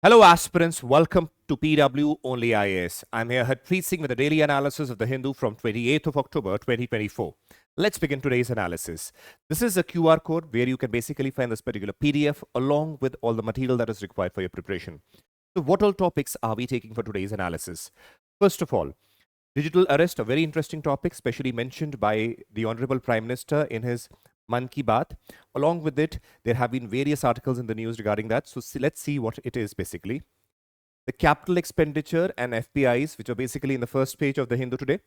Hello, aspirants. Welcome to PW OnlyIAS. I'm here, Harpreet Singh, with a daily analysis of the Hindu from 28th of October 2024. Let's begin today's analysis. This is a QR code where you can basically find this particular PDF along with all the material that is required for your preparation. So, what all topics are we taking for today's analysis? First of all, digital arrest, a very interesting topic, specially mentioned by the Honorable Prime Minister in his Man Ki Baat. Along with it, there have been various articles in the news regarding that. So let's see what it is basically. The capital expenditure and FPIs, which are basically in the first page of the Hindu today.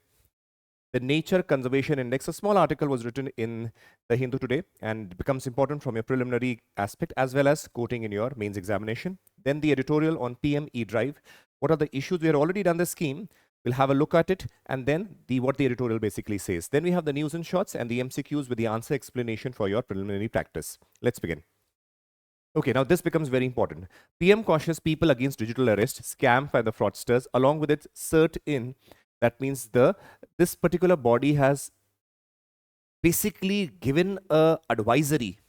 The Nature Conservation Index, a small article was written in the Hindu today and becomes important from your preliminary aspect as well as quoting in your mains examination. Then the editorial on PM eDrive. What are the issues? We have already done the scheme. We'll have a look at it and then what the editorial basically says. Then we have the news and shots and the MCQs with the answer explanation for your preliminary practice. Let's begin. Okay, now this becomes very important. PM cautions people against digital arrest, scam by the fraudsters, along with its cert in. That means this particular body has basically given a advisory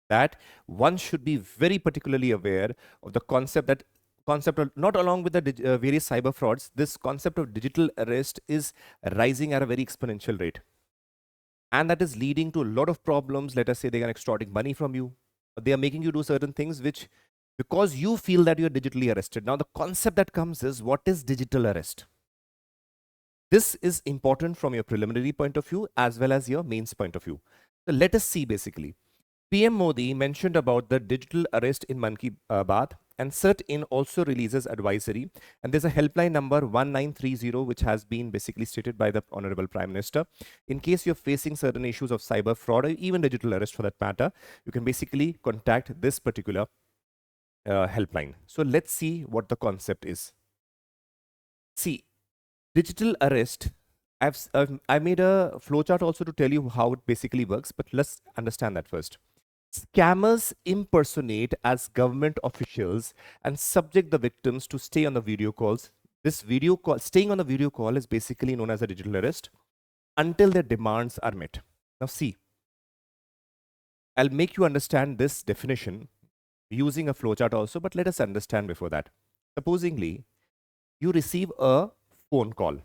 that one should be very particularly aware of the concept of not along with the various cyber frauds, this concept of digital arrest is rising at a very exponential rate. And that is leading to a lot of problems. Let us say they are extorting money from you. They are making you do certain things which, because you feel that you're digitally arrested. Now, the concept that comes is, what is digital arrest? This is important from your preliminary point of view as well as your mains point of view. So let us see basically. PM Modi mentioned about the digital arrest in Man Ki Baat, and CERT-IN also releases advisory, and there's a helpline number 1930 which has been basically stated by the Honorable Prime Minister. In case you're facing certain issues of cyber fraud or even digital arrest for that matter, you can basically contact this particular helpline. So let's see what the concept is. See, digital arrest, I made a flowchart also to tell you how it basically works, but let's understand that first. Scammers impersonate as government officials and subject the victims to stay on the video calls. This video call, staying on the video call, is basically known as a digital arrest until their demands are met. Now see, I'll make you understand this definition using a flowchart also, but let us understand before that. Supposingly, you receive a phone call,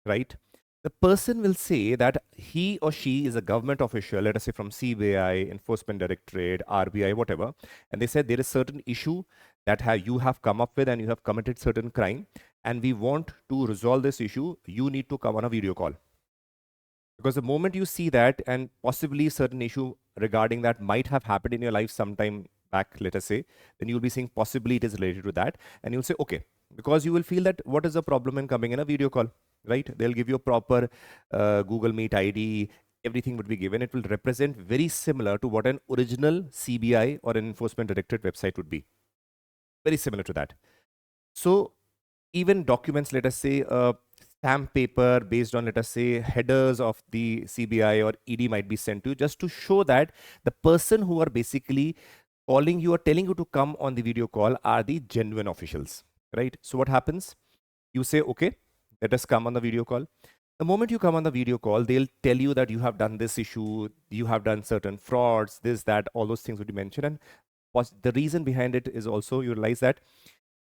right? The person will say that he or she is a government official, let us say from CBI, Enforcement Directorate, RBI, whatever, and they said there is certain issue that you have come up with and you have committed certain crime, and we want to resolve this issue. You need to come on a video call. Because the moment you see that, and possibly certain issue regarding that might have happened in your life sometime back, let us say, then you'll be saying possibly it is related to that, and you'll say, okay, because you will feel that what is the problem in coming in a video call, right? They'll give you a proper Google Meet ID, everything would be given. It will represent very similar to what an original CBI or an Enforcement Directorate website would be. Very similar to that. So even documents, let us say stamp paper based on, let us say, headers of the CBI or ED might be sent to you just to show that the person who are basically calling you or telling you to come on the video call are the genuine officials, right? So what happens? You say, okay, let us come on the video call. The moment you come on the video call, they'll tell you that you have done this issue, you have done certain frauds, this, that, all those things would be mentioned. And the reason behind it is also you realize that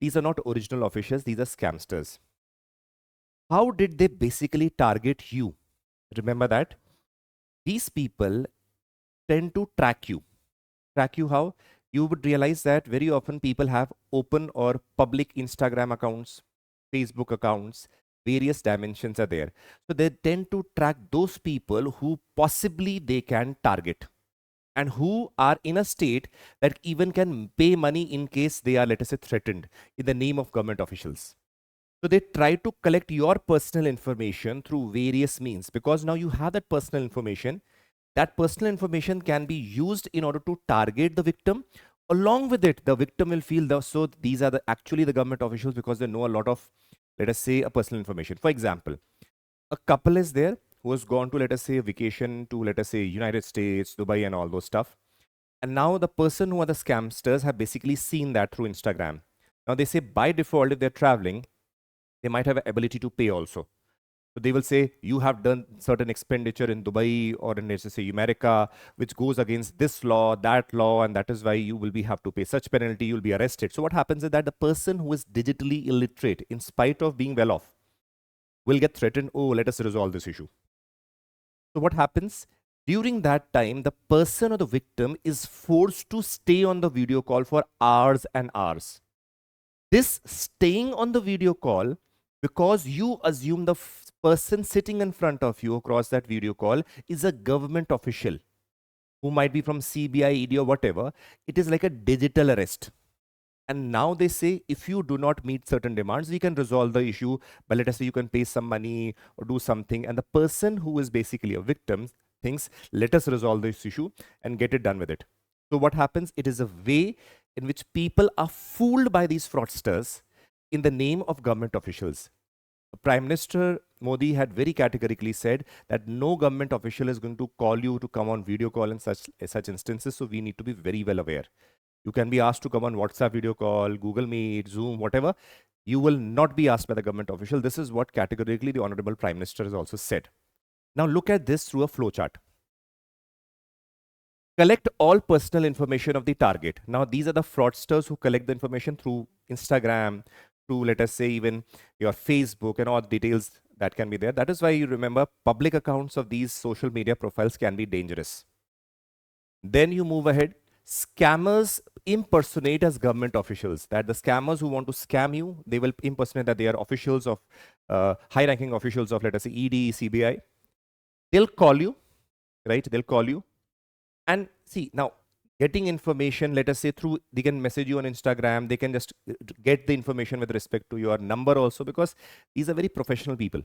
these are not original officials, these are scamsters. How did they basically target you? Remember that these people tend to track you. Track you how? You would realize that very often people have open or public Instagram accounts, Facebook accounts, various dimensions are there. So they tend to track those people who possibly they can target and who are in a state that even can pay money in case they are, let us say, threatened in the name of government officials. So they try to collect your personal information through various means, because now you have that personal information. That personal information can be used in order to target the victim. Along with it, the victim will feel so these are actually the government officials because they know a lot of, let us say, a personal information. For example, a couple is there who has gone to, let us say, a vacation to, let us say, United States, Dubai and all those stuff. And now the person who are the scamsters have basically seen that through Instagram. Now they say by default, if they're traveling, they might have an ability to pay also. So they will say you have done certain expenditure in Dubai or in, let's say, America, which goes against this law, that law, and that is why you will be have to pay such penalty, you'll be arrested. So what happens is that the person who is digitally illiterate, in spite of being well off, will get threatened, oh, let us resolve this issue. So what happens? During that time, the person or the victim is forced to stay on the video call for hours and hours. This staying on the video call, because you assume the person sitting in front of you across that video call is a government official who might be from CBI, ED, or whatever, it is like a digital arrest. And now they say, if you do not meet certain demands, we can resolve the issue. But let us say you can pay some money or do something. And the person who is basically a victim thinks, let us resolve this issue and get it done with it. So what happens? It is a way in which people are fooled by these fraudsters in the name of government officials. Prime Minister Modi had very categorically said that no government official is going to call you to come on video call in such instances. So we need to be very well aware. You can be asked to come on WhatsApp video call, Google Meet, Zoom, whatever. You will not be asked by the government official. This is what categorically the Honorable Prime Minister has also said. Now look at this through a flowchart. Collect all personal information of the target. Now these are the fraudsters who collect the information through Instagram, through, let us say, even your Facebook and all the details that can be there. That is why you remember public accounts of these social media profiles can be dangerous. Then you move ahead. Scammers impersonate as government officials. That the scammers who want to scam you, they will impersonate that they are officials of high-ranking officials of, let us say, ED, CBI. They'll call you, right? They'll call you. And see, now getting information, let us say through, they can message you on Instagram. They can just get the information with respect to your number also, because these are very professional people,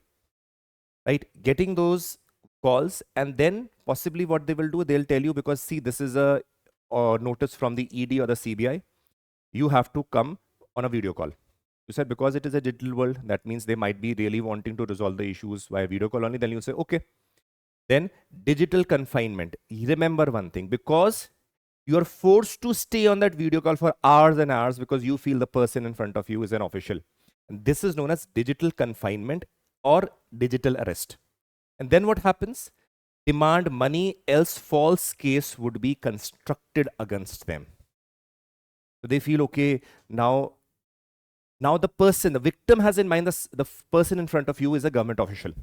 right? Getting those calls, and then possibly what they will do, they'll tell you, because see, this is a notice from the ED or the CBI, you have to come on a video call. You said because it is a digital world, that means they might be really wanting to resolve the issues via video call only. Then you say, okay. Then digital confinement. Remember one thing, because you are forced to stay on that video call for hours and hours because you feel the person in front of you is an official. And this is known as digital confinement or digital arrest. And then what happens? Demand money, else false case would be constructed against them. So they feel, okay, now the person, the victim has in mind the person in front of you is a government official.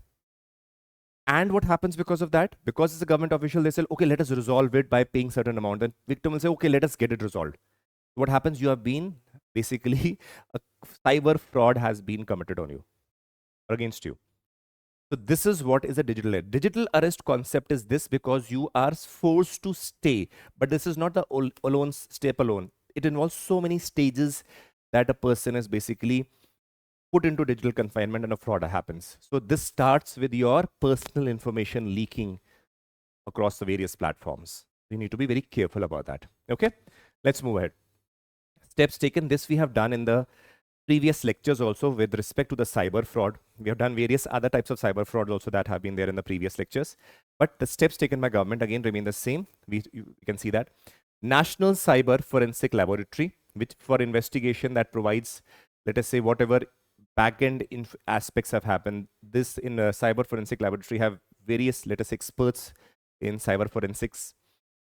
And what happens because of that? Because it's a government official, they say, okay, let us resolve it by paying certain amount. Then victim will say, okay, let us get it resolved. What happens? You have been basically, a cyber fraud has been committed on you or against you. So this is what is a digital arrest. Digital arrest concept is this, because you are forced to stay, but this is not the alone step alone. It involves so many stages that a person is basically put into digital confinement and a fraud happens. So this starts with your personal information leaking across the various platforms. You need to be very careful about that. Okay, let's move ahead. Steps taken. This we have done in the previous lectures also with respect to the cyber fraud. We have done various other types of cyber fraud also that have been there in the previous lectures. But the steps taken by government again remain the same. You can see that. National Cyber Forensic Laboratory, which for investigation that provides, let us say, whatever backend aspects have happened. This in a cyber forensic laboratory have various, let us say, experts in cyber forensics.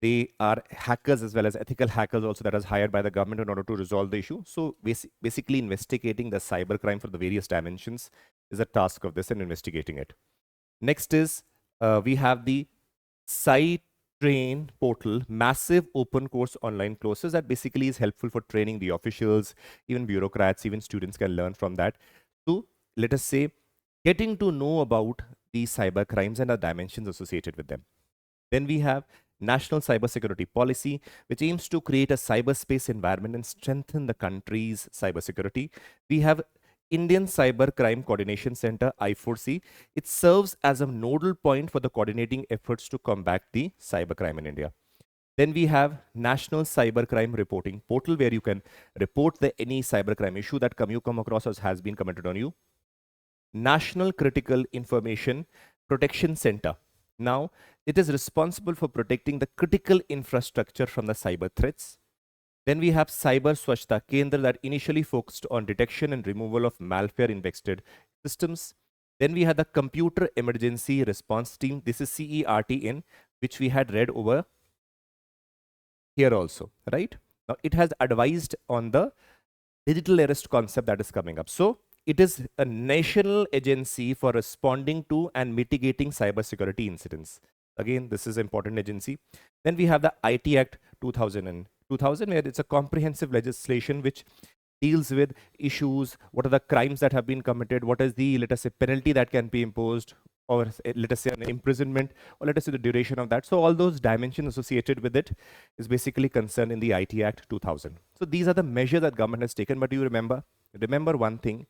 They are hackers as well as ethical hackers also that is hired by the government in order to resolve the issue. So basically investigating the cyber crime for the various dimensions is a task of this and investigating it. Next is we have the Train portal, massive open course online courses that basically is helpful for training the officials, even bureaucrats, even students can learn from that. So let us say, getting to know about these cyber crimes and the dimensions associated with them. Then we have National Cybersecurity Policy, which aims to create a cyberspace environment and strengthen the country's cybersecurity. We have Indian Cyber Crime Coordination Center, I4C. It serves as a nodal point for the coordinating efforts to combat the cybercrime in India. Then we have National Cybercrime Reporting Portal, where you can report any cybercrime issue that you come across as has been committed on you. National Critical Information Protection Center. Now, it is responsible for protecting the critical infrastructure from the cyber threats. Then we have Cyber Swachhta Kendra that initially focused on detection and removal of malware-infested systems. Then we had the Computer Emergency Response Team. This is CERTN, which we had read over here also, right? Now it has advised on the digital arrest concept that is coming up. So it is a national agency for responding to and mitigating cybersecurity incidents. Again, this is an important agency. Then we have the IT Act 2000, where it's a comprehensive legislation which deals with issues, what are the crimes that have been committed, what is the, let us say, penalty that can be imposed, or let us say an imprisonment, or let us say the duration of that. So all those dimensions associated with it is basically concerned in the IT Act 2000. So these are the measures that government has taken. But do you remember one thing: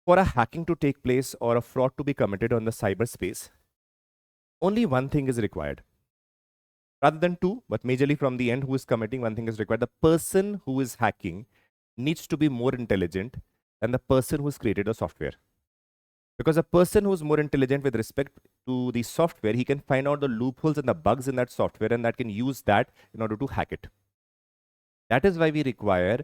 for a hacking to take place or a fraud to be committed on the cyberspace, only one thing is required. Rather than two, but majorly from the end who is committing, one thing is required. The person who is hacking needs to be more intelligent than the person who's created the software. Because a person who's more intelligent with respect to the software, he can find out the loopholes and the bugs in that software, and that can use that in order to hack it. That is why we require,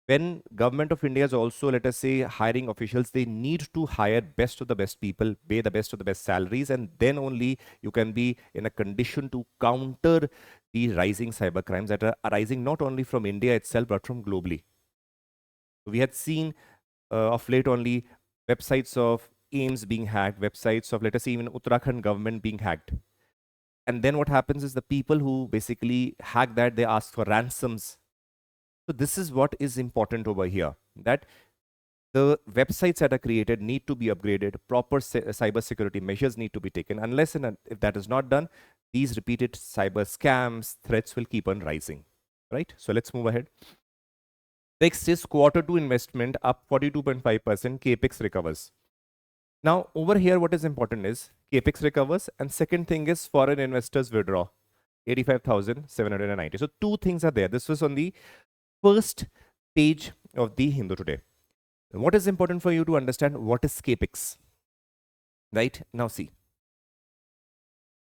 when government of India is also, let us say, hiring officials, they need to hire best of the best people, pay the best of the best salaries, and then only you can be in a condition to counter the rising cyber crimes that are arising not only from India itself, but from globally. We had seen of late only websites of AIMS being hacked, websites of, let us say, even Uttarakhand government being hacked. And then what happens is the people who basically hack that, they ask for ransoms. So this is what is important over here, that the websites that are created need to be upgraded, proper cyber security measures need to be taken. Unless and if that is not done, these repeated cyber scams, threats will keep on rising, right? So let's move ahead. Next is Q2 investment up 42.5%, capex recovers. Now over here, what is important is capex recovers, and second thing is foreign investors withdraw 85,790. So two things are there. This was on the first page of the Hindu today. What is important for you to understand? What is capex? Right now, see,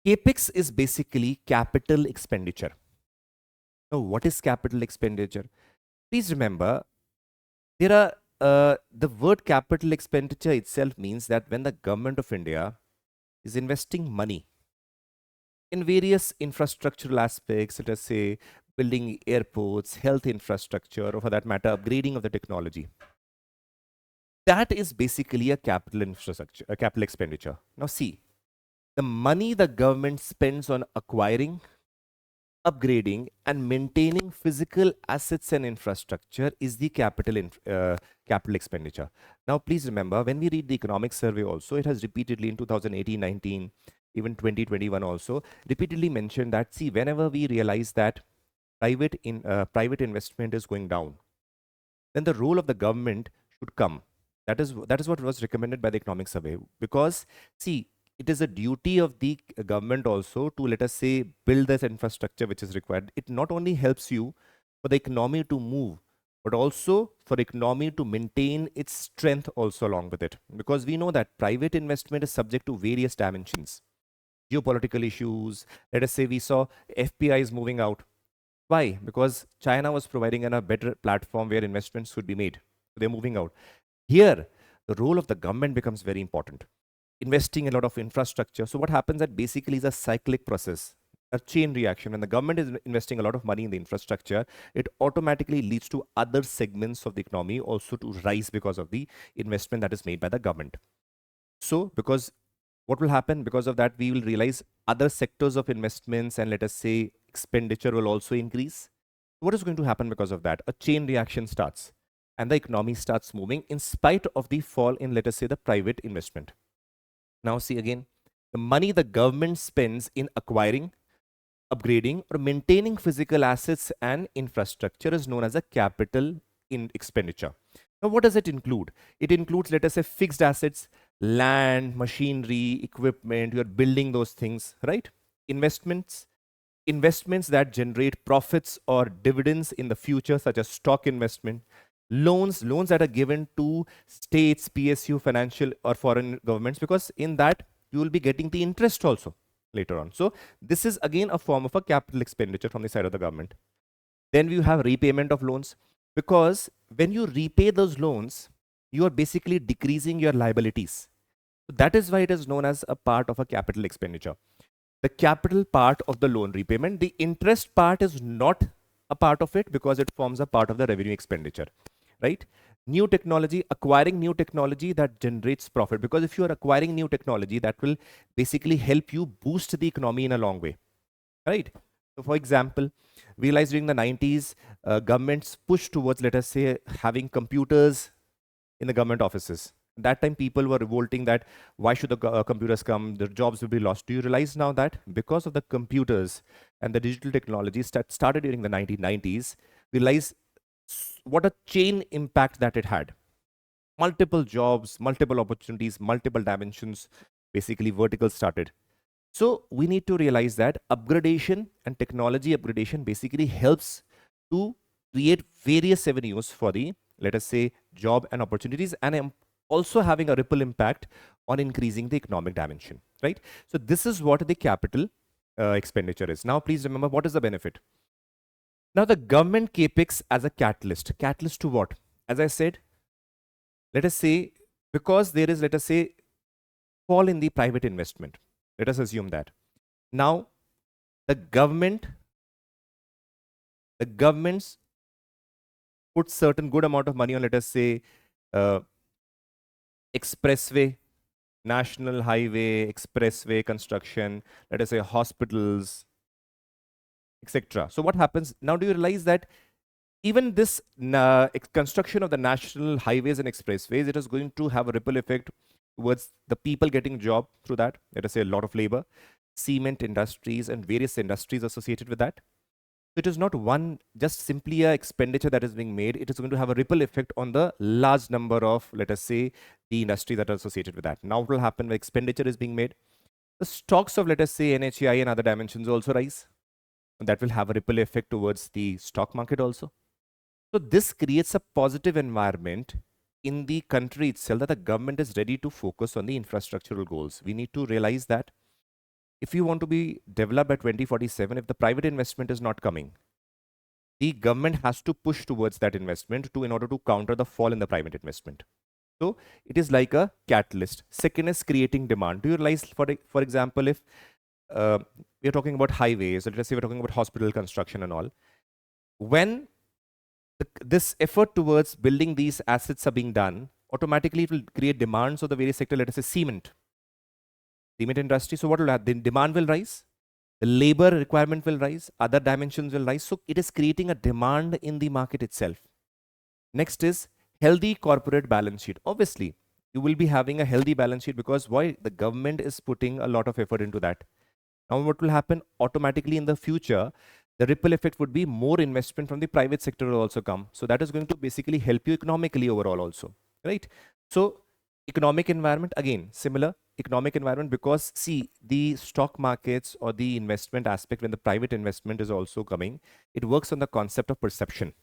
capex is basically capital expenditure. Now, what is capital expenditure? Please remember, there are the word capital expenditure itself means that when the government of India is investing money in various infrastructural aspects, let us say building airports, health infrastructure, or for that matter, upgrading of the technology, that is basically a capital infrastructure, a capital expenditure. Now, see, the money the government spends on acquiring, upgrading, and maintaining physical assets and infrastructure is the capital expenditure. Now, please remember, when we read the economic survey also, it has repeatedly in 2018-19, even 2021 also, repeatedly mentioned that, see, whenever we realize that private investment is going down, then the role of the government should come. That is what was recommended by the economic survey. Because, see, it is a duty of the government also to, let us say, build this infrastructure which is required. It not only helps you for the economy to move, but also for economy to maintain its strength also along with it. Because we know that private investment is subject to various dimensions, geopolitical issues. Let us say we saw FPI is moving out. Why? Because China was providing a better platform where investments could be made. They're moving out. Here, the role of the government becomes very important. Investing a lot of infrastructure. So what happens that basically is a cyclic process, a chain reaction. When the government is investing a lot of money in the infrastructure, it automatically leads to other segments of the economy also to rise because of the investment that is made by the government. So because what will happen because of that, we will realize other sectors of investments and, let us say, expenditure will also increase. What is going to happen because of that? A chain reaction starts and the economy starts moving in spite of the fall in, let us say, the private investment. Now see again, the money the government spends in acquiring, upgrading, or maintaining physical assets and infrastructure is known as a capital expenditure. Now what does it include? It includes, let us say, fixed assets, land, machinery, equipment. You are building those things, right? Investments that generate profits or dividends in the future, such as stock investment. Loans that are given to states, PSU, financial or foreign governments, because in that you will be getting the interest also later on. So this is again a form of a capital expenditure from the side of the government. Then we have repayment of loans, because when you repay those loans, you are basically decreasing your liabilities. That is why it is known as a part of a capital expenditure. The capital part of the loan repayment, the interest part is not a part of it because it forms a part of the revenue expenditure, right? New technology, acquiring new technology that generates profit, because if you are acquiring new technology, that will basically help you boost the economy in a long way, right? So for example, we realized during the 90s, governments pushed towards, let us say, having computers in the government offices. That time people were revolting that why should the computers come, their jobs will be lost. Do you realize now that because of the computers and the digital technologies that started during the 1990s, we realize what a chain impact that it had. Multiple jobs, multiple opportunities, multiple dimensions, basically vertical started. So we need to realize that upgradation and technology upgradation basically helps to create various avenues for the, let us say, job and opportunities, and also having a ripple impact on increasing the economic dimension, right? So this is what the capital expenditure is. Now, please remember, what is the benefit? Now, the government capex as a catalyst. Catalyst to what? As I said, let us say, because there is, let us say, fall in the private investment. Let us assume that. Now, the governments put certain good amount of money on, let us say, uh, expressway, national highway, expressway construction, let us say hospitals, etc. So what happens now? Do you realize that even this construction of the national highways and expressways, it is going to have a ripple effect towards the people getting job through that. Let us say a lot of labor, cement industries and various industries associated with that. It is not one just simply a expenditure that is being made. It is going to have a ripple effect on the large number of, let us say, the industry that are associated with that. Now what will happen when expenditure is being made? The stocks of, let us say, NHI and other dimensions also rise. And that will have a ripple effect towards the stock market also. So this creates a positive environment in the country itself that the government is ready to focus on the infrastructural goals. We need to realize that if you want to be developed by 2047, if the private investment is not coming, the government has to push towards that investment in order to counter the fall in the private investment. So it is like a catalyst. Second is creating demand. Do you realize, for example, if we are talking about highways, let's say we're talking about hospital construction and all, when this effort towards building these assets are being done, automatically it will create demands of the various sector. Let us say cement industry. So what will happen? The demand will rise, the labor requirement will rise, other dimensions will rise. So it is creating a demand in the market itself. Next is healthy corporate balance sheet. Obviously, you will be having a healthy balance sheet because why? The government is putting a lot of effort into that. Now what will happen? Automatically in the future, the ripple effect would be more investment from the private sector will also come. So that is going to basically help you economically overall also, right? So economic environment, again, similar economic environment, because see, the stock markets or the investment aspect, when the private investment is also coming, it works on the concept of perception.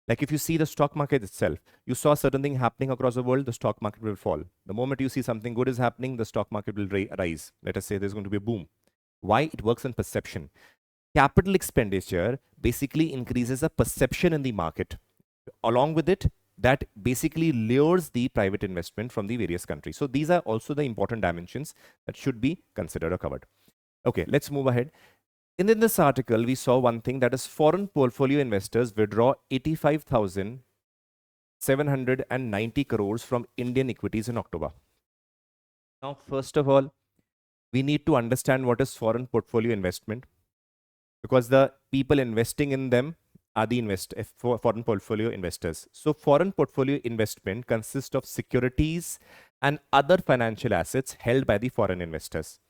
Like if you see the stock market itself, you saw certain thing happening across the world, the stock market will fall. The moment you see something good is happening, the stock market will rise. Let us say there's going to be a boom. Why? It works on perception. Capital expenditure basically increases the perception in the market. Along with it, that basically lures the private investment from the various countries. So these are also the important dimensions that should be considered or covered. Okay, let's move ahead. And in this article, we saw one thing, that is foreign portfolio investors withdraw 85,790 crores from Indian equities in October. Now, first of all, we need to understand what is foreign portfolio investment, because the people investing in them are the foreign portfolio investors. So foreign portfolio investment consists of securities and other financial assets held by the foreign investors.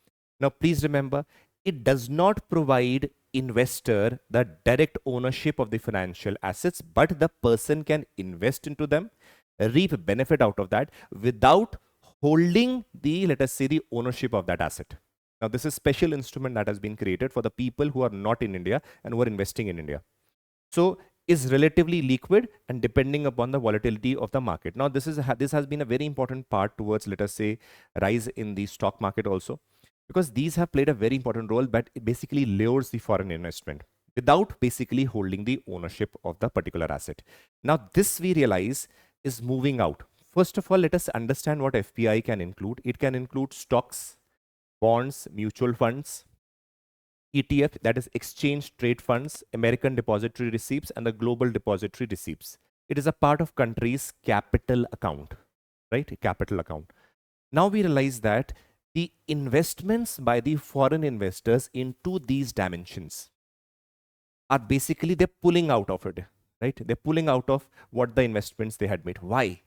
Now, please remember, it does not provide investor the direct ownership of the financial assets, but the person can invest into them, reap benefit out of that without holding the, let us say, the ownership of that asset. Now, this is special instrument that has been created for the people who are not in India and who are investing in India. So is relatively liquid and depending upon the volatility of the market. Now, this has been a very important part towards, let us say, rise in the stock market also, because these have played a very important role, but it basically lures the foreign investment without basically holding the ownership of the particular asset. Now, this we realize is moving out. First of all, let us understand what FPI can include. It can include stocks, bonds, mutual funds, ETF, that is exchange trade funds, American depository receipts, and the global depository receipts. It is a part of country's capital account, right? Capital account. Now we realize that the investments by the foreign investors into these dimensions are basically they're pulling out of it, right? They're pulling out of what the investments they had made. Why?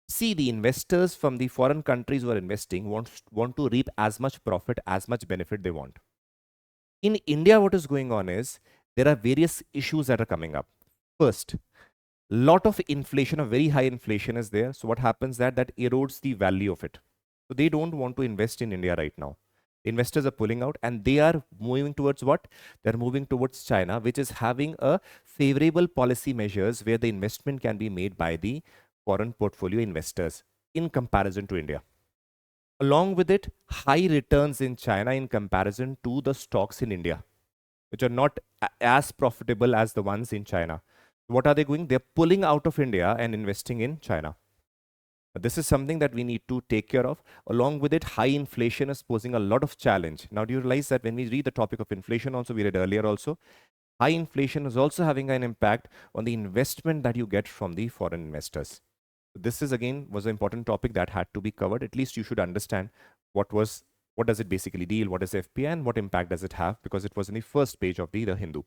See, the investors from the foreign countries who are investing want to reap as much profit, as much benefit they want. In India, what is going on is there are various issues that are coming up. First, lot of inflation, a very high inflation is there. So what happens that erodes the value of it. So they don't want to invest in India right now. Investors are pulling out and they are moving towards what? They're moving towards China, which is having a favorable policy measures where the investment can be made by the foreign portfolio investors in comparison to India. Along with it, high returns in China in comparison to the stocks in India, which are not as profitable as the ones in China. What are they doing? They're pulling out of India and investing in China. This is something that we need to take care of. Along with it, high inflation is posing a lot of challenge. Now, do you realize that when we read the topic of inflation also, we read earlier also, high inflation is also having an impact on the investment that you get from the foreign investors. This is again was an important topic that had to be covered. At least you should understand what does it basically deal, what is FPI and what impact does it have, because it was in the first page of the Hindu.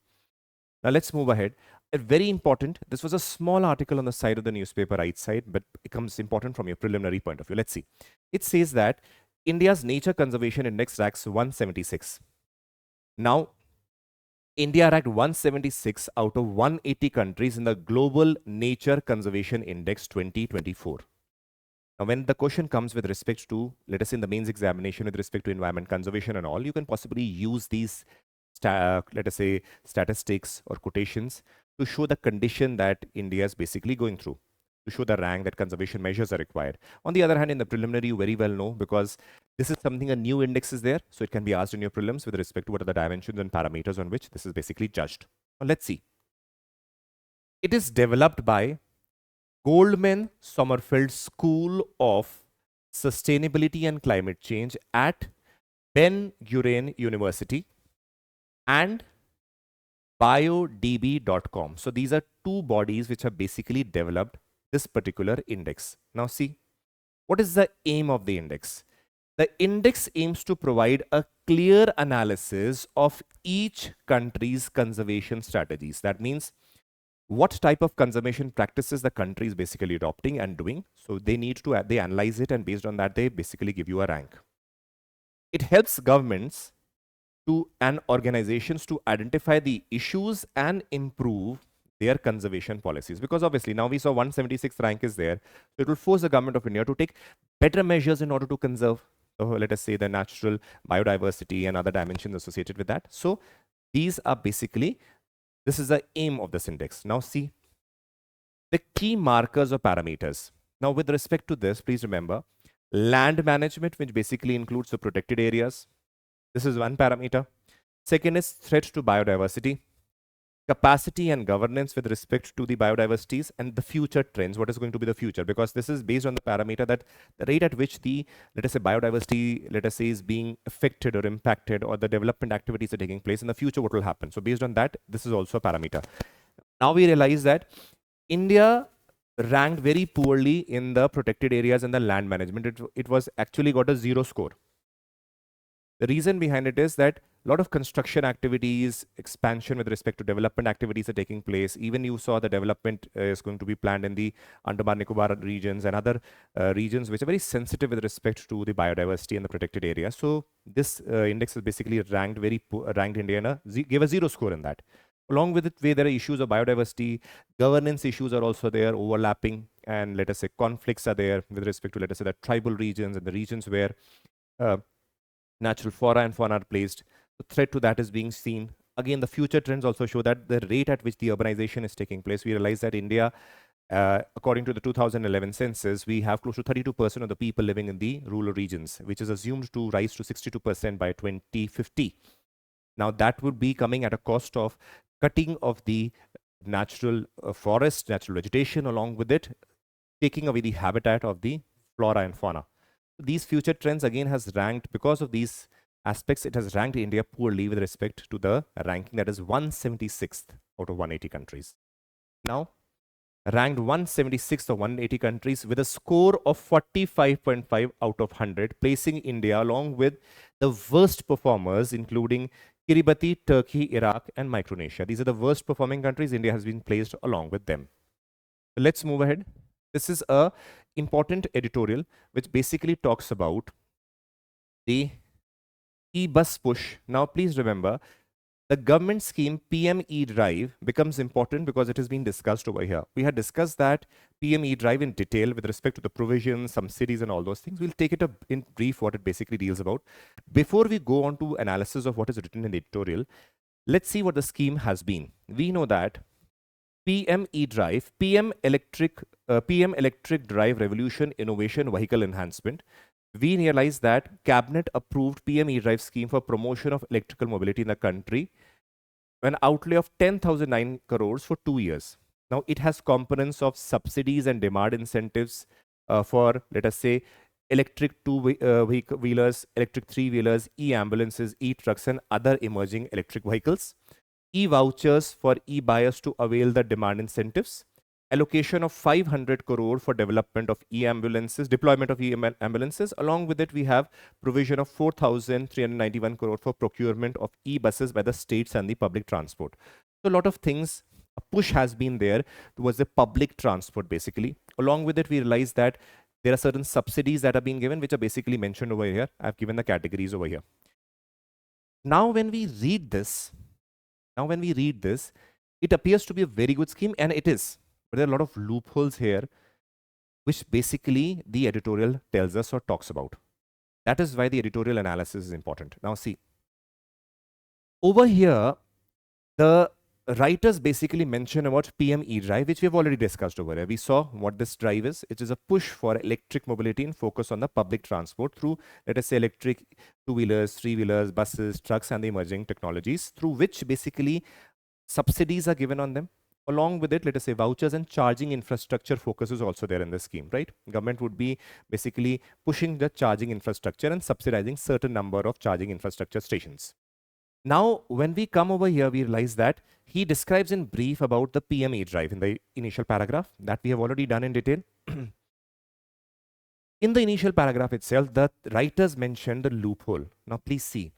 Now let's move ahead. Very important, this was a small article on the side of the newspaper right side, but it becomes important from your preliminary point of view. Let's see. It says that India's Nature Conservation Index ranks 176. Now, India ranked 176 out of 180 countries in the Global Nature Conservation Index 2024. Now, when the question comes with respect to, let us say in the mains examination with respect to environment conservation and all, you can possibly use these, let us say, statistics or quotations to show the condition that India is basically going through, to show the rank that conservation measures are required. On the other hand, in the preliminary, you very well know, because this is something, a new index is there, so it can be asked in your prelims with respect to what are the dimensions and parameters on which this is basically judged. Now, let's see. It is developed by Goldman Sommerfeld School of Sustainability and Climate Change at Ben Gurion University and biodb.com. So these are two bodies which have basically developed this particular index. Now see, what is the aim of the index? The index aims to provide a clear analysis of each country's conservation strategies. That means what type of conservation practices the country is basically adopting and doing. So they need to, they analyze it, and based on that, they basically give you a rank. It helps governments and organizations to identify the issues and improve their conservation policies. Because obviously now we saw 176 rank is there. So it will force the government of India to take better measures in order to conserve, let us say, the natural biodiversity and other dimensions associated with that. So these are basically, this is the aim of this index. Now see, the key markers or parameters. Now with respect to this, please remember, land management, which basically includes the protected areas. This is one parameter. Second is threat to biodiversity, capacity and governance with respect to the biodiversities, and the future trends. What is going to be the future? Because this is based on the parameter that the rate at which the, let us say, biodiversity, let us say, is being affected or impacted, or the development activities are taking place in the future, what will happen? So based on that, this is also a parameter. Now we realize that India ranked very poorly in the protected areas and the land management. It was actually got a 0 score. The reason behind it is that a lot of construction activities, expansion with respect to development activities are taking place. Even you saw the development is going to be planned in the Andaman Nicobar regions and other regions which are very sensitive with respect to the biodiversity and the protected area. So this index is basically ranked ranked India gave a 0 score in that. Along with it, where there are issues of biodiversity, governance issues are also there, overlapping, and let us say conflicts are there with respect to, let us say, the tribal regions and the regions where natural flora and fauna are placed. The threat to that is being seen. Again, the future trends also show that the rate at which the urbanization is taking place, we realize that India, according to the 2011 census, we have close to 32% of the people living in the rural regions, which is assumed to rise to 62% by 2050. Now, that would be coming at a cost of cutting of the natural forest, natural vegetation along with it, taking away the habitat of the flora and fauna. These future trends again has ranked, because of these aspects, it has ranked India poorly with respect to the ranking, that is 176th out of 180 countries. Now, ranked 176th of 180 countries with a score of 45.5 out of 100, placing India along with the worst performers, including Kiribati, Turkey, Iraq, and Micronesia. These are the worst performing countries. India has been placed along with them. So let's move ahead. This is a important editorial which basically talks about the e-bus push. Now, please remember, the government scheme PM eDrive becomes important because it has been discussed over here. We had discussed that PM eDrive in detail with respect to the provisions, subsidies, and all those things. We'll take it up in brief what it basically deals about. Before we go on to analysis of what is written in the editorial, let's see what the scheme has been. We know that PM eDrive, PM Electric Drive Revolution Innovation Vehicle Enhancement. We realize that Cabinet approved PM eDrive scheme for promotion of electrical mobility in the country, an outlay of 10,009 crores for 2 years. Now, it has components of subsidies and demand incentives for, let us say, electric two-wheelers, electric three-wheelers, e-ambulances, e-trucks, and other emerging electric vehicles. E-vouchers for e-buyers to avail the demand incentives, allocation of 500 crore for development of e-ambulances, deployment of e-ambulances. Along with it, we have provision of 4,391 crore for procurement of e-buses by the states and the public transport. So a lot of things, a push has been there towards the public transport basically. Along with it, we realize that there are certain subsidies that are being given, which are basically mentioned over here. I've given the categories over here. Now, when we read this, it appears to be a very good scheme, and it is. But there are a lot of loopholes here, which basically the editorial tells us or talks about. That is why the editorial analysis is important. Now, see, over here, the writers basically mention about PM eDrive, which we have already discussed over here. We saw what this drive is. It is a push for electric mobility and focus on the public transport through, let us say, electric two-wheelers, three-wheelers, buses, trucks, and the emerging technologies, through which basically subsidies are given on them. Along with it, let us say, vouchers and charging infrastructure focus is also there in the scheme, right? Government would be basically pushing the charging infrastructure and subsidizing certain number of charging infrastructure stations. Now, when we come over here, we realize that he describes in brief about the PM eDrive in the initial paragraph that we have already done in detail. In the initial paragraph itself, the writers mentioned the loophole. Now, please see.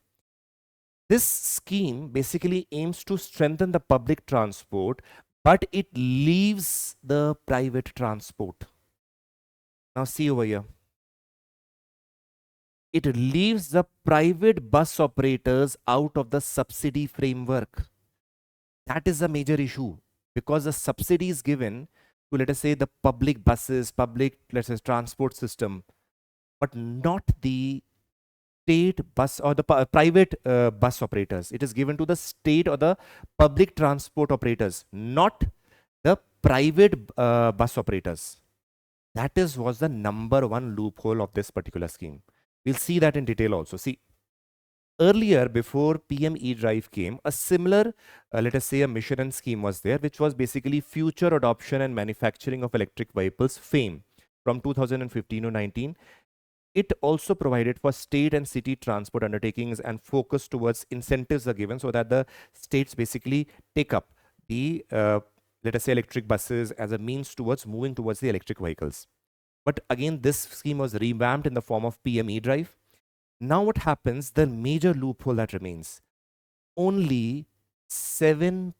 This scheme basically aims to strengthen the public transport, but it leaves the private transport. Now, see over here. It leaves the private bus operators out of the subsidy framework. That is a major issue, because the subsidy is given to, let us say, the public buses, public, let's say, transport system, but not the state bus or the private bus operators. It is given to the state or the public transport operators, not the private bus operators. That was the number one loophole of this particular scheme. We'll see that in detail also. See, earlier, before PM eDrive came, a similar, let us say, a mission and scheme was there, which was basically Future Adoption and Manufacturing of Electric Vehicles, FAME, from 2015 to 19. It also provided for state and city transport undertakings, and focus towards incentives are given so that the states basically take up the, let us say, electric buses as a means towards moving towards the electric vehicles. But again, this scheme was revamped in the form of PM eDrive. Now what happens, the major loophole that remains, only 7%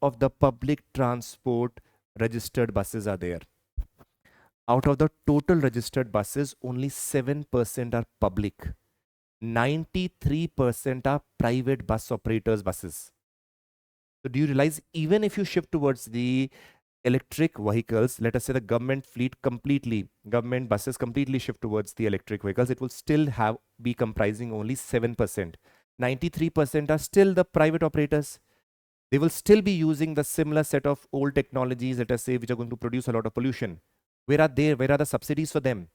of the public transport registered buses are there. Out of the total registered buses, only 7% are public. 93% are private bus operators' buses. So do you realize, even if you shift towards the electric vehicles, let us say the government fleet completely, government buses completely shift towards the electric vehicles, it will still be comprising only 7%. 93% are still the private operators. They will still be using the similar set of old technologies, let us say, which are going to produce a lot of pollution. Where are they? Where are the subsidies for them?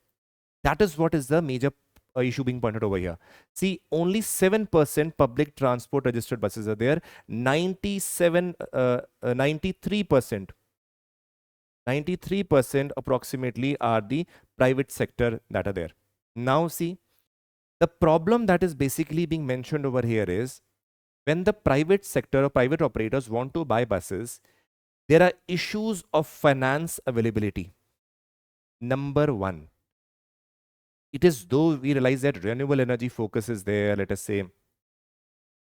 That is what is the major issue being pointed over here. See, only 7% public transport registered buses are there. 93%. 93% approximately are the private sector that are there. Now see, the problem that is basically being mentioned over here is when the private sector or private operators want to buy buses, there are issues of finance availability. Number one, it is though we realize that renewable energy focus is there, let us say,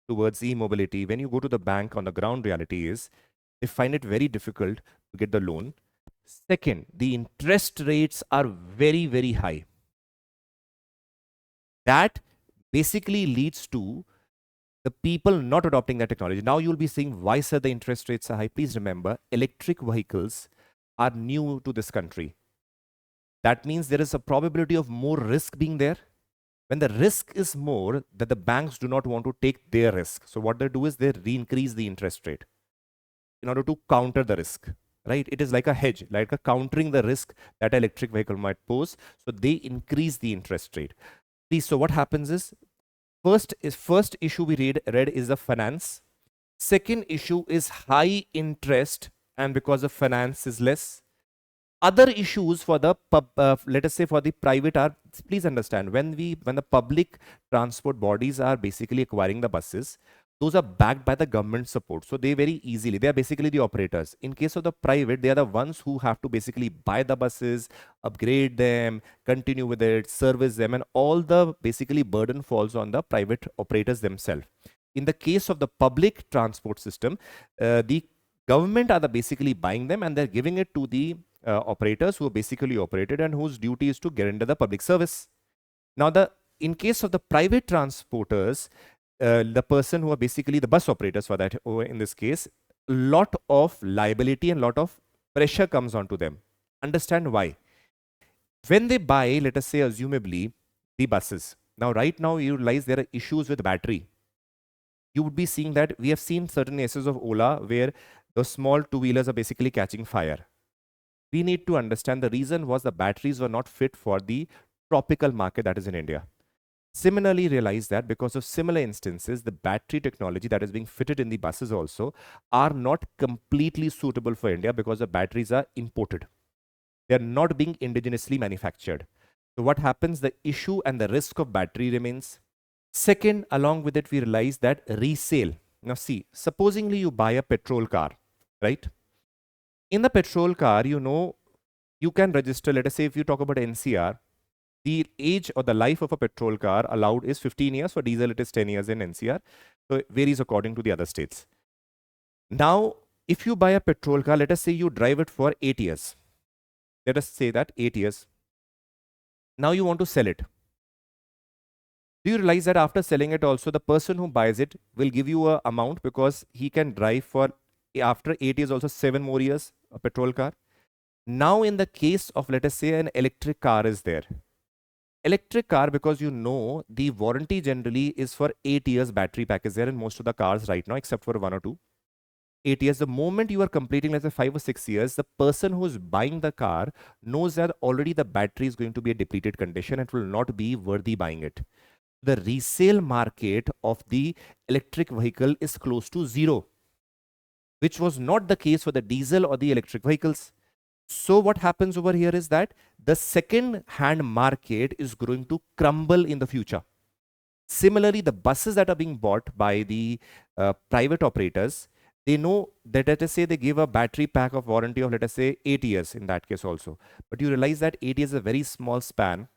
towards e-mobility. When you go to the bank, on the ground reality is they find it very difficult to get the loan. Second, the interest rates are very, very high. That basically leads to the people not adopting that technology. Now you'll be saying, why, sir, the interest rates are high? Please remember, electric vehicles are new to this country. That means there is a probability of more risk being there. When the risk is more, that the banks do not want to take their risk. So what they do is they re-increase the interest rate in order to counter the risk, right? It is like a hedge, like a countering the risk that electric vehicle might pose. So they increase the interest rate. Please, so what happens is, first issue we read is the finance. Second issue is high interest, and because the finance is less. Other issues for the let us say for the private are, please understand, when the public transport bodies are basically acquiring the buses, those are backed by the government support, so they very easily, they are basically the operators. In case of the private, they are the ones who have to basically buy the buses, upgrade them, continue with it, service them, and all the basically burden falls on the private operators themselves. In the case of the public transport system, the government are the basically buying them, and they're giving it to the operators who are basically operated and whose duty is to get into the public service. Now, in case of the private transporters, the person who are basically the bus operators for that, or in this case, a lot of liability and lot of pressure comes onto them. Understand why? When they buy, let us say, assumably, the buses. Now, right now, you realize there are issues with battery. You would be seeing that we have seen certain cases of Ola where the small two-wheelers are basically catching fire. We need to understand the reason was the batteries were not fit for the tropical market that is in India. Similarly, realize that because of similar instances, the battery technology that is being fitted in the buses also are not completely suitable for India because the batteries are imported. They are not being indigenously manufactured. So what happens? The issue and the risk of battery remains. Second, along with it, we realize that resale. Now see, supposingly you buy a petrol car, right? In the petrol car, you can register, let us say if you talk about NCR, the age or the life of a petrol car allowed is 15 years. For diesel, it is 10 years in NCR. So it varies according to the other states. Now, if you buy a petrol car, let us say you drive it for 8 years. Let us say that 8 years. Now you want to sell it. Do you realize that after selling it also, the person who buys it will give you an amount because he can drive for, after 8 years also, 7 more years, a petrol car. Now in the case of, let us say, an electric car is there. Electric car, because the warranty generally is for 8 years battery pack is there in most of the cars right now, except for 1 or 2. 8 years, the moment you are completing, let's say 5 or 6 years, the person who's buying the car knows that already the battery is going to be a depleted condition. It will not be worthy buying it. The resale market of the electric vehicle is close to zero, which was not the case for the diesel or the electric vehicles. So what happens over here is that the second hand market is going to crumble in the future. Similarly, the buses that are being bought by the private operators, they know that, let us say, they give a battery pack of warranty of, let us say, 8 years in that case also. But you realize that 8 years is a very small span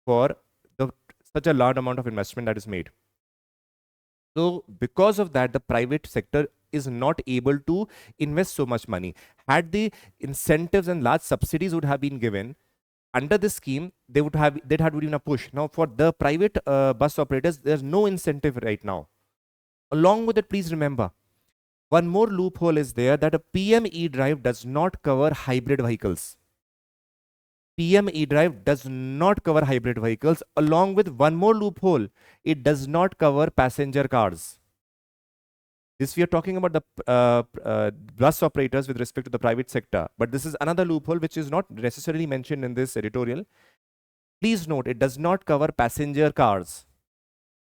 for such a large amount of investment that is made. So because of that, the private sector is not able to invest so much money. Had the incentives and large subsidies would have been given under this scheme, they'd have been a push. Now for the private bus operators, there's no incentive right now. Along with it, please remember, one more loophole is there, that a PM eDrive does not cover hybrid vehicles. PM eDrive does not cover hybrid vehicles. Along with one more loophole, it does not cover passenger cars. This we are talking about the bus operators with respect to the private sector. But this is another loophole which is not necessarily mentioned in this editorial. Please note, it does not cover passenger cars.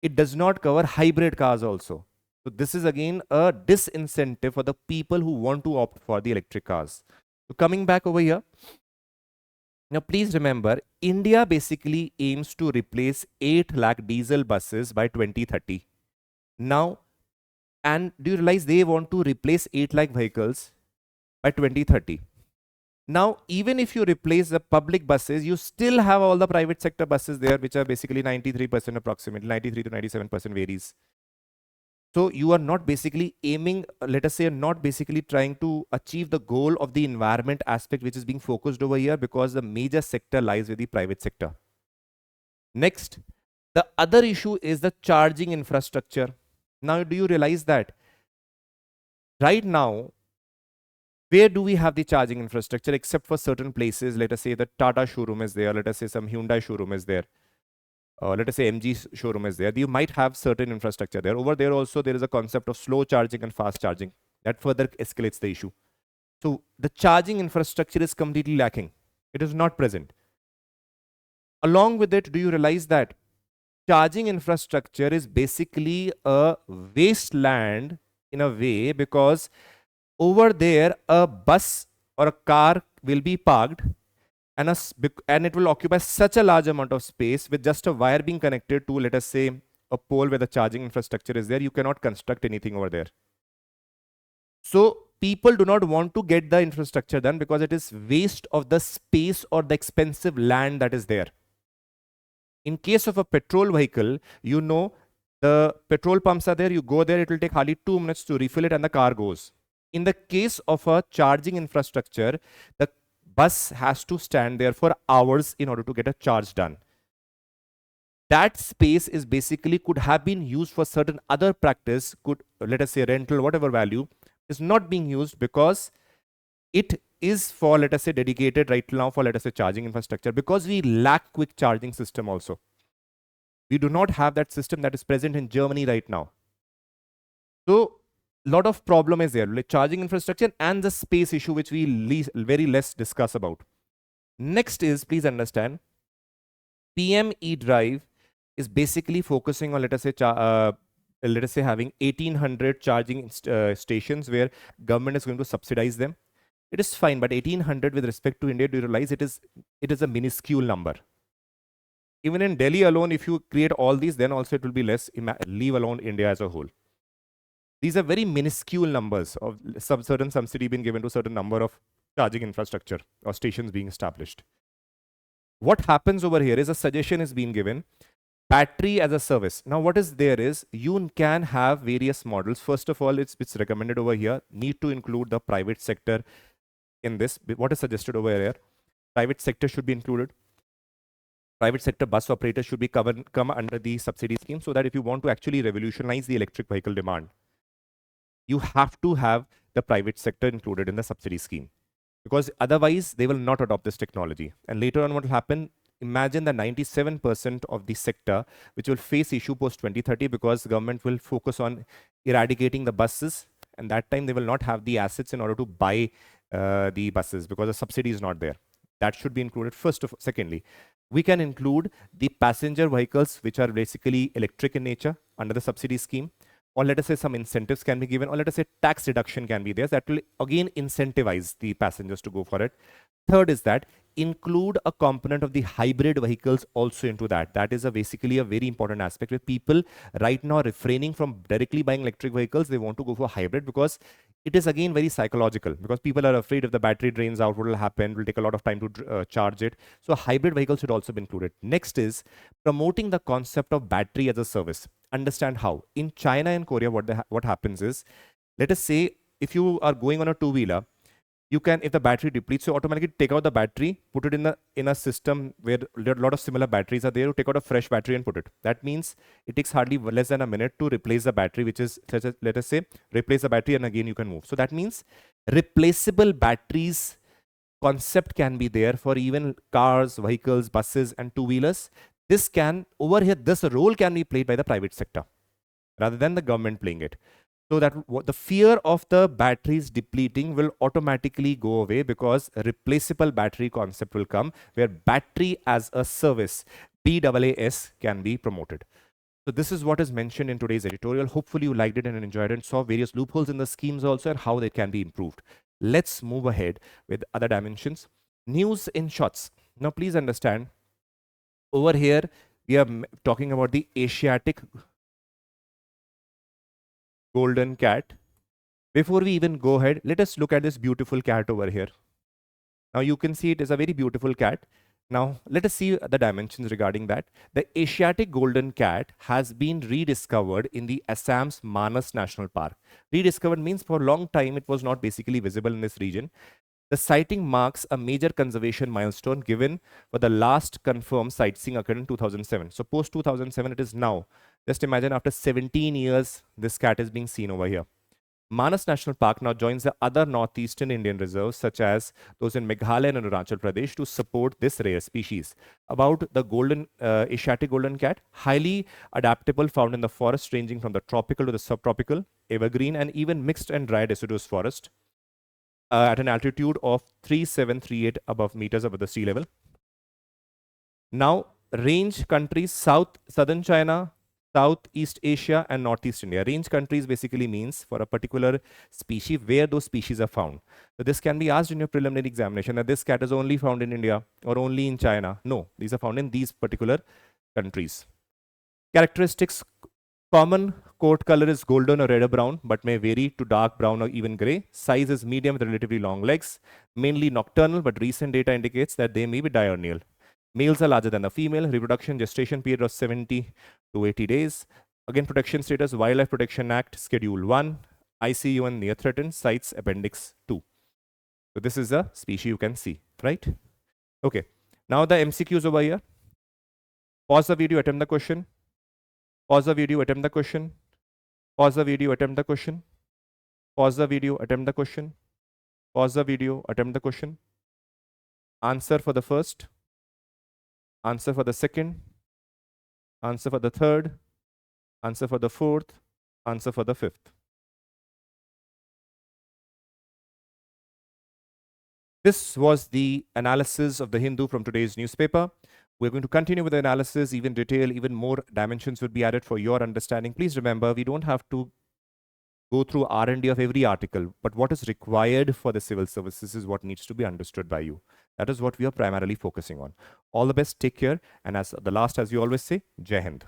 It does not cover hybrid cars also. So this is again a disincentive for the people who want to opt for the electric cars. So coming back over here, now please remember, India basically aims to replace 8 lakh diesel buses by 2030. Now, and do you realize they want to replace 8 lakh vehicles by 2030? Now, even if you replace the public buses, you still have all the private sector buses there, which are basically 93% approximately, 93 to 97% varies. So you are not basically aiming, let us say, not basically trying to achieve the goal of the environment aspect, which is being focused over here, because the major sector lies with the private sector. Next, the other issue is the charging infrastructure. Now, do you realize that right now, where do we have the charging infrastructure except for certain places? Let us say the Tata showroom is there. Let us say some Hyundai showroom is there. Let us say MG showroom is there. You might have certain infrastructure there. Over there also, there is a concept of slow charging and fast charging. That further escalates the issue. So the charging infrastructure is completely lacking. It is not present. Along with it, do you realize that charging infrastructure is basically a wasteland in a way, because over there a bus or a car will be parked, and it will occupy such a large amount of space with just a wire being connected to, let us say, a pole where the charging infrastructure is there. You cannot construct anything over there. So people do not want to get the infrastructure done because it is waste of the space or the expensive land that is there. In case of a petrol vehicle, you know, the petrol pumps are there, you go there, it will take hardly 2 minutes to refill it and the car goes. In the case of a charging infrastructure, the bus has to stand there for hours in order to get a charge done. That space is basically could have been used for certain other practice, could, let us say, rental, whatever value, is not being used because it is for, let us say, dedicated right now for, let us say, charging infrastructure, because we lack quick charging system also. We do not have that system that is present in Germany right now. So lot of problem is there, like charging infrastructure and the space issue, which we very less discuss about. Next is, please understand, PM eDrive is basically focusing on, let us say, having 1800 charging stations where government is going to subsidize them. It is fine, but 1800 with respect to India, do you realize it is a minuscule number. Even in Delhi alone, if you create all these, then also it will be less, leave alone India as a whole. These are very minuscule numbers of certain subsidy being given to certain number of charging infrastructure or stations being established. What happens over here is a suggestion is being given, battery as a service. Now what is there is, you can have various models. First of all, it's recommended over here, need to include the private sector in this. What is suggested over here? Private sector should be included. Private sector bus operators should be come under the subsidy scheme, so that if you want to actually revolutionize the electric vehicle demand, you have to have the private sector included in the subsidy scheme, because otherwise they will not adopt this technology. And later on what will happen, imagine the 97% of the sector which will face issue post 2030, because government will focus on eradicating the buses, and that time they will not have the assets in order to buy the buses, because the subsidy is not there. That should be included first. Secondly, we can include the passenger vehicles which are basically electric in nature under the subsidy scheme, or let us say some incentives can be given, or let us say tax reduction can be there. That will again incentivize the passengers to go for it. Third is that include a component of the hybrid vehicles also into that. That is basically a very important aspect, where people right now refraining from directly buying electric vehicles. They want to go for hybrid, because it is again very psychological, because people are afraid if the battery drains out, what will happen? It will take a lot of time to charge it. So hybrid vehicles should also be included. Next is promoting the concept of battery as a service. Understand how. In China and Korea, what happens is, let us say if you are going on a two-wheeler, you can, if the battery depletes, you automatically take out the battery, put it in a system where a lot of similar batteries are there. You take out a fresh battery and put it. That means it takes hardly less than a minute to replace the battery, which is, let us say, replace the battery and again you can move. So that means replaceable batteries concept can be there for even cars, vehicles, buses and two-wheelers. This can, over here, this role can be played by the private sector rather than the government playing it. So that the fear of the batteries depleting will automatically go away, because a replaceable battery concept will come, where battery as a service, PWAS, can be promoted. So this is what is mentioned in today's editorial. Hopefully you liked it and enjoyed it and saw various loopholes in the schemes also and how they can be improved. Let's move ahead with other dimensions. News in shots. Now, please understand, over here, we are talking about the Asiatic golden cat. Before we even go ahead, let us look at this beautiful cat over here. Now you can see it is a very beautiful cat. Now let us see the dimensions regarding that. The Asiatic golden cat has been rediscovered in the Assam's Manas National Park. Rediscovered means for a long time it was not basically visible in this region. The sighting marks a major conservation milestone given for the last confirmed sightseeing occurred in 2007. So post 2007 it is now. Just imagine after 17 years this cat is being seen over here. Manas National Park now joins the other northeastern Indian reserves, such as those in Meghalaya and Arunachal Pradesh, to support this rare species. About the Asiatic golden cat, highly adaptable, found in the forest ranging from the tropical to the subtropical, evergreen, and even mixed and dry deciduous forest at an altitude of 3738 meters above the sea level. Now, range countries, southern China, Southeast Asia and Northeast India. Range countries basically means for a particular species where those species are found. So this can be asked in your preliminary examination that this cat is only found in India or only in China. No, these are found in these particular countries. Characteristics: common coat color is golden or red or brown, but may vary to dark brown or even gray. Size is medium with relatively long legs, mainly nocturnal, but recent data indicates that they may be diurnal. Males are larger than the female. Reproduction gestation period of 70 to 80 days. Again, protection status, Wildlife Protection Act, Schedule 1, ICUN near threatened, CITES Appendix 2. So this is a species you can see, right? Okay. Now the MCQs over here. Pause the video, attempt the question. Pause the video, attempt the question. Pause the video, attempt the question. Pause the video, attempt the question. Pause the video, attempt the question. Answer for the first. Answer for the second. Answer for the third. Answer for the fourth. Answer for the fifth. This was the analysis of the Hindu from today's newspaper. We're going to continue with the analysis, even detail, even more dimensions would be added for your understanding. Please remember, we don't have to go through R&D of every article, but what is required for the civil services is what needs to be understood by you. That is what we are primarily focusing on. All the best, take care, and as the last, as you always say, Jai Hind.